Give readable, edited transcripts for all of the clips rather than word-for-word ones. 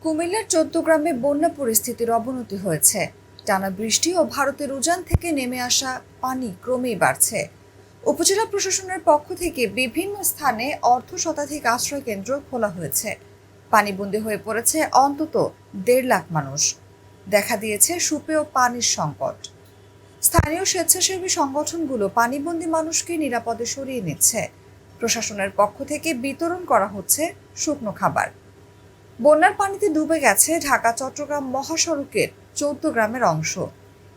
কুমিল্লার ১৪ গ্রামে বন্যা পরিস্থিতির অবনতি হয়েছে। টানা বৃষ্টি ও ভারতের উজান থেকে নেমে আসা পানি ক্রমেই বাড়ছে। উপজেলা প্রশাসনের পক্ষ থেকে বিভিন্ন স্থানে অর্ধ শতাধিক আশ্রয় কেন্দ্র খোলা হয়েছে। পানিবন্দী হয়ে পড়েছে অন্তত ১.৫ লাখ মানুষ। দেখা দিয়েছে সুপেয় পানির সংকট। স্থানীয় স্বেচ্ছাসেবী সংগঠনগুলো পানিবন্দী মানুষকে নিরাপদে সরিয়ে নিচ্ছে। প্রশাসনের পক্ষ থেকে বিতরণ করা হচ্ছে শুকনো খাবার। বন্যার পানিতে ডুবে গেছে ঢাকা চট্টগ্রাম মহাসড়কের ১৪ গ্রামের অংশ।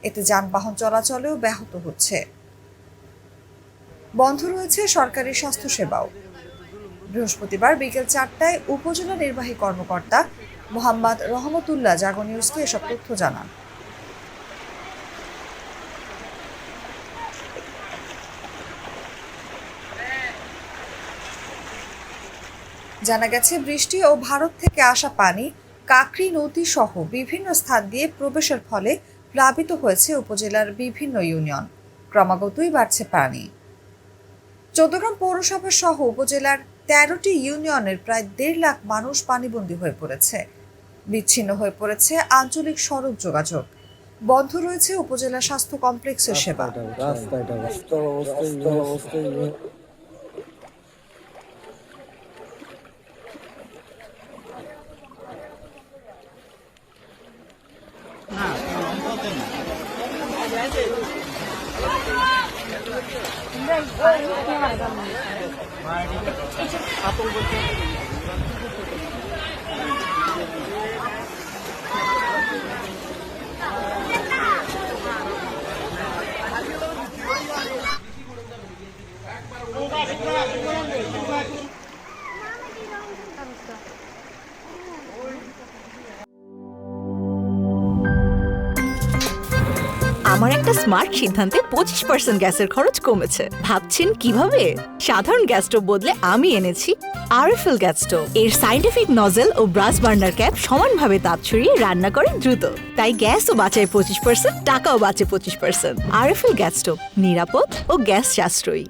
এতে যানবাহন চলাচলেও ব্যাহত হচ্ছে। বন্ধ রয়েছে সরকারি স্বাস্থ্যসেবাও। বৃহস্পতিবার বিকেল ৪টায় উপজেলা নির্বাহী কর্মকর্তা মোহাম্মদ রহমতুল্লাহ জাগো নিউজকে এসব তথ্য জানান। জানা গেছে, বৃষ্টি ও ভারত থেকে আসা পানি কাকরি নদী সহ বিভিন্ন স্থান দিয়ে প্রবেশের ফলে প্লাবিত হয়েছে উপজেলার বিভিন্ন ইউনিয়ন। ক্রমাগতই বাড়ছে পানি। চৌদ্দগ্রাম পৌরসভা সহ উপজেলার ১৩টি ইউনিয়নের প্রায় ১.৫ লাখ মানুষ পানিবন্দী হয়ে পড়েছে। বিচ্ছিন্ন হয়ে পড়েছে আঞ্চলিক সড়ক যোগাযোগ। বন্ধ রয়েছে উপজেলা স্বাস্থ্য কমপ্লেক্সের সেবা। আমার একটা স্মার্ট সিদ্ধান্তে ২৫% গ্যাসের খরচ কমেছে। ভাবছেন কিভাবে? সাধারণ গ্যাস স্টোভ বদলে আমি এনেছি আরএফএল গ্যাস স্টোভ। এর সাইন্টিফিক নজল ও ব্রাস বার্নার ক্যাপ সমানভাবে তাপ ছড়িয়ে রান্না করে দ্রুত। তাই গ্যাসও বাঁচায় ২৫%, টাকাও বাঁচে ২৫%। আরএফএল গ্যাস স্টোভ নিরাপদ ও গ্যাস সাশ্রয়ী।